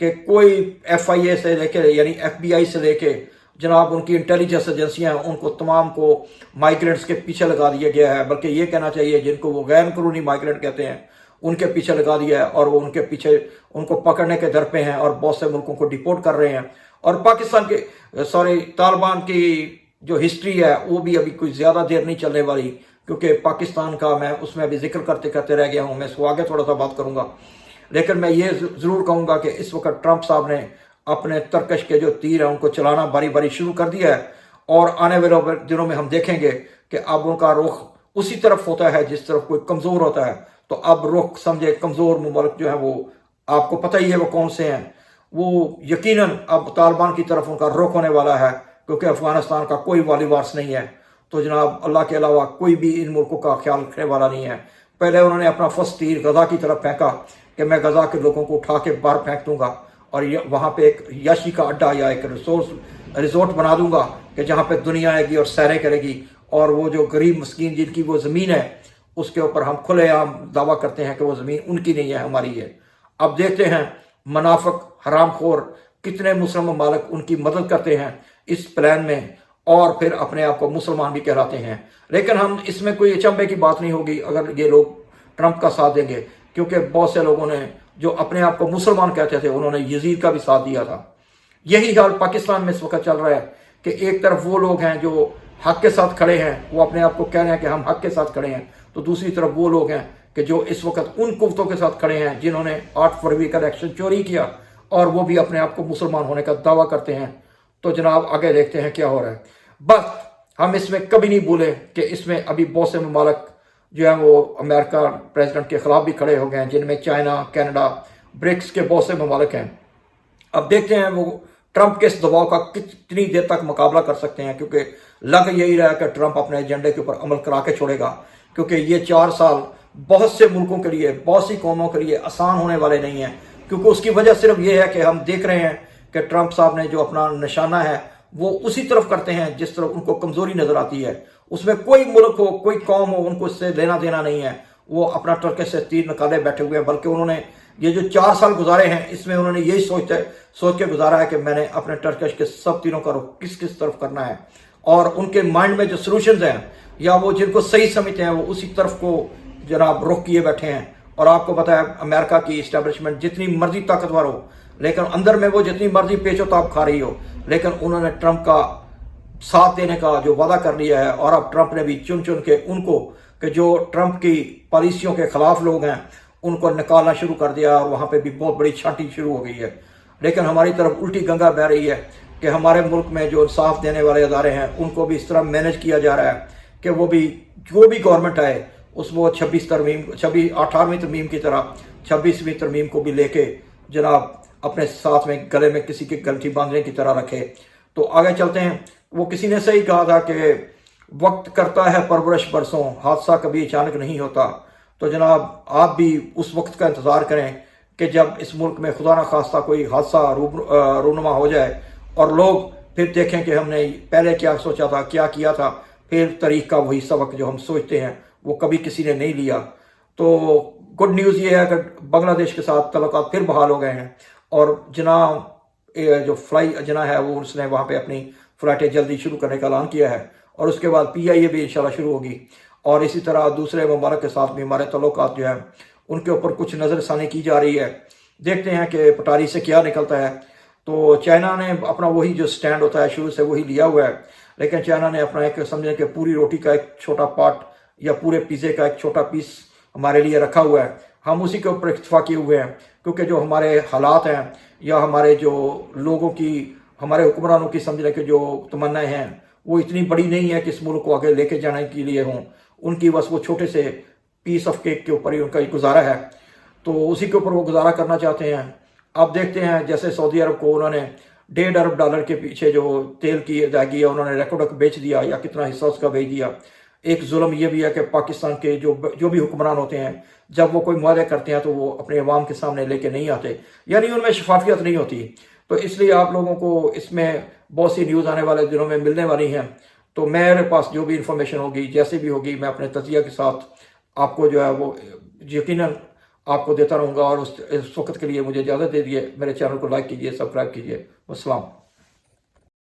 کہ کوئی FIA سے لے کے یعنی FBI سے لے کے جناب ان کی انٹیلیجنس ایجنسیاں ہیں ان کو تمام کو مائیگرنٹس کے پیچھے لگا دیا گیا ہے، بلکہ یہ کہنا چاہیے جن کو وہ غیر قانونی مائیگرنٹ کہتے ہیں ان کے پیچھے لگا دیا ہے، اور وہ ان کے پیچھے ان کو پکڑنے کے در پہ ہیں اور بہت سے ملکوں کو ڈیپورٹ کر رہے ہیں۔ اور پاکستان کے طالبان کی جو ہسٹری ہے وہ بھی ابھی کوئی زیادہ دیر نہیں چلنے والی، کیونکہ پاکستان کا میں اس میں ابھی ذکر کرتے کرتے رہ گیا ہوں، میں اس کو آگے تھوڑا سا بات کروں گا۔ لیکن میں یہ ضرور کہوں گا کہ اس وقت ٹرمپ صاحب نے اپنے ترکش کے جو تیر ہیں ان کو چلانا باری باری شروع کر دیا ہے، اور آنے والے دنوں میں ہم دیکھیں گے کہ اب ان کا رخ اسی طرف ہوتا ہے جس طرف کوئی کمزور ہوتا ہے۔ تو اب رخ سمجھے کمزور ممالک جو ہیں وہ آپ کو پتہ ہی ہے وہ کون سے ہیں، وہ یقیناً اب طالبان کی طرف ان کا رخ ہونے والا ہے، کیونکہ افغانستان کا کوئی والی وارث نہیں ہے۔ تو جناب اللہ کے علاوہ کوئی بھی ان ملکوں کا خیال رکھنے والا نہیں ہے۔ پہلے انہوں نے اپنا فرسٹ تیر غزہ کی طرف پھینکا کہ میں غزہ کے لوگوں کو اٹھا کے باہر پھینک دوں گا اور وہاں پہ ایک یاشی کا اڈا یا ایک ریزورٹ بنا دوں گا کہ جہاں پہ دنیا آئے گی اور سیریں کرے گی، اور وہ جو غریب مسکین جن کی وہ زمین ہے اس کے اوپر ہم کھلے عام دعویٰ کرتے ہیں کہ وہ زمین ان کی نہیں ہے، ہماری ہے۔ اب دیکھتے ہیں منافق حرام خور کتنے مسلم ممالک ان کی مدد کرتے ہیں اس پلان میں، اور پھر اپنے آپ کو مسلمان بھی کہلاتے ہیں۔ لیکن ہم اس میں کوئی اچنبے کی بات نہیں ہوگی اگر یہ لوگ ٹرمپ کا ساتھ دیں گے، کیونکہ بہت سے لوگوں نے جو اپنے آپ کو مسلمان کہتے تھے انہوں نے یزید کا بھی ساتھ دیا تھا۔ یہی حال پاکستان میں اس وقت چل رہا ہے کہ ایک طرف وہ لوگ ہیں جو حق کے ساتھ کھڑے ہیں، وہ اپنے آپ کو کہہ رہے ہیں کہ ہم حق کے ساتھ کھڑے ہیں، تو دوسری طرف وہ لوگ ہیں کہ جو اس وقت ان قوتوں کے ساتھ کھڑے ہیں جنہوں نے 8 فروری کا الیکشن چوری کیا، اور وہ بھی اپنے آپ کو مسلمان ہونے کا دعویٰ کرتے ہیں۔ تو جناب آگے دیکھتے ہیں کیا ہو رہا ہے۔ بس ہم اس میں کبھی نہیں بھولیں کہ اس میں ابھی بہت سے ممالک جو ہیں وہ امریکہ پریزیڈنٹ کے خلاف بھی کھڑے ہو گئے ہیں، جن میں چائنا، کینیڈا، برکس کے بہت سے ممالک ہیں۔ اب دیکھتے ہیں وہ ٹرمپ کے اس دباؤ کا کتنی دیر تک مقابلہ کر سکتے ہیں، کیونکہ لگ یہی رہا ہے کہ ٹرمپ اپنے ایجنڈے کے اوپر عمل کرا کے چھوڑے گا، کیونکہ یہ 4 سال بہت سے ملکوں کے لیے، بہت سی قوموں کے لیے آسان ہونے والے نہیں ہیں، کیونکہ اس کی وجہ صرف یہ ہے کہ ہم دیکھ رہے ہیں کہ ٹرمپ صاحب نے جو اپنا نشانہ ہے وہ اسی طرف کرتے ہیں جس طرف ان کو کمزوری نظر آتی ہے۔ اس میں کوئی ملک ہو، کوئی قوم ہو، ان کو اس سے لینا دینا نہیں ہے، وہ اپنا ٹرکش سے تیر نکالے بیٹھے ہوئے ہیں۔ بلکہ انہوں نے یہ جو 4 سال گزارے ہیں اس میں انہوں نے یہی سوچ کے گزارا ہے کہ میں نے اپنے ٹرکش کے سب تیروں کا رخ کس طرف کرنا ہے، اور ان کے مائنڈ میں جو سلوشنز ہیں یا وہ جن کو صحیح سمجھتے ہیں وہ اسی طرف کو جناب رخ کیے بیٹھے ہیں۔ اور آپ کو پتہ ہے امریکہ کی اسٹیبلشمنٹ جتنی مرضی طاقتور ہو، لیکن اندر میں وہ جتنی مرضی پیچ و تاب کھا رہی ہو، لیکن انہوں نے ٹرمپ کا ساتھ دینے کا جو وعدہ کر لیا ہے، اور اب ٹرمپ نے بھی چن کے ان کو کہ جو ٹرمپ کی پالیسیوں کے خلاف لوگ ہیں ان کو نکالنا شروع کر دیا، اور وہاں پہ بھی بہت بڑی چھانٹی شروع ہو گئی ہے۔ لیکن ہماری طرف الٹی گنگا بہہ رہی ہے کہ ہمارے ملک میں جو انصاف دینے والے ادارے ہیں ان کو بھی اس طرح مینج کیا جا رہا ہے کہ وہ بھی جو بھی گورنمنٹ آئے اس وہ 18ویں ترمیم کی طرح 26ویں ترمیم کو بھی لے کے جناب اپنے ساتھ میں گلے میں کسی کی گلٹی باندھنے کی طرح رکھے۔ تو آگے چلتے ہیں۔ وہ کسی نے صحیح کہا تھا کہ وقت کرتا ہے پرورش برسوں، حادثہ کبھی اچانک نہیں ہوتا۔ تو جناب آپ بھی اس وقت کا انتظار کریں کہ جب اس ملک میں خدا نخواستہ کوئی حادثہ رونما ہو جائے اور لوگ پھر دیکھیں کہ ہم نے پہلے کیا سوچا تھا، کیا کیا تھا، پھر تاریخ کا وہی سبق جو ہم سوچتے ہیں وہ کبھی کسی نے نہیں لیا۔ تو گڈ نیوز یہ ہے کہ بنگلہ دیش کے ساتھ تعلقات پھر بحال ہو گئے ہیں، اور جو فلائی جناح ہے وہ اس نے وہاں پہ اپنی فلائٹیں جلدی شروع کرنے کا اعلان کیا ہے، اور اس کے بعد PIA بھی انشاءاللہ شروع ہوگی، اور اسی طرح دوسرے ممالک کے ساتھ بھی ہمارے تعلقات جو ہیں ان کے اوپر کچھ نظر ثانی کی جا رہی ہے۔ دیکھتے ہیں کہ پٹاری سے کیا نکلتا ہے۔ تو چائنا نے اپنا وہی جو سٹینڈ ہوتا ہے شروع سے وہی لیا ہوا ہے، لیکن چائنا نے اپنا ایک سمجھیں کہ پوری روٹی کا ایک چھوٹا پارٹ یا پورے پیزے کا ایک چھوٹا پیس ہمارے لیے رکھا ہوا ہے۔ ہم اسی کے اوپر اکتفا کیے ہوئے ہیں، کیونکہ جو ہمارے حالات ہیں یا ہمارے جو لوگوں کی، ہمارے حکمرانوں کی سمجھنے کے جو تمنائیں ہیں وہ اتنی بڑی نہیں ہے کہ اس ملک کو آگے لے کے جانے کے لیے ہوں۔ ان کی بس وہ چھوٹے سے پیس آف کیک کے اوپر ہی ان کا گزارا ہے، تو اسی کے اوپر وہ گزارا کرنا چاہتے ہیں۔ اب دیکھتے ہیں جیسے سعودی عرب کو انہوں نے $1.5 ارب کے پیچھے جو تیل کی ادائیگی ہے انہوں نے ریکارڈ بیچ دیا، یا کتنا حصہ اس کا بیچ دیا۔ ایک ظلم یہ بھی ہے کہ پاکستان کے جو بھی حکمران ہوتے ہیں جب وہ کوئی معاہدے کرتے ہیں تو وہ اپنے عوام کے سامنے لے کے نہیں آتے، یعنی ان میں شفافیت نہیں ہوتی۔ تو اس لیے آپ لوگوں کو اس میں بہت سی نیوز آنے والے دنوں میں ملنے والی ہیں، تو میرے پاس جو بھی انفارمیشن ہوگی جیسے بھی ہوگی میں اپنے تجزیہ کے ساتھ آپ کو جو ہے وہ یقیناً آپ کو دیتا رہوں گا، اور اس وقت کے لیے مجھے اجازت دے دیے. میرے چینل کو لائک کیجیے، سبسکرائب کیجیے. والسلام.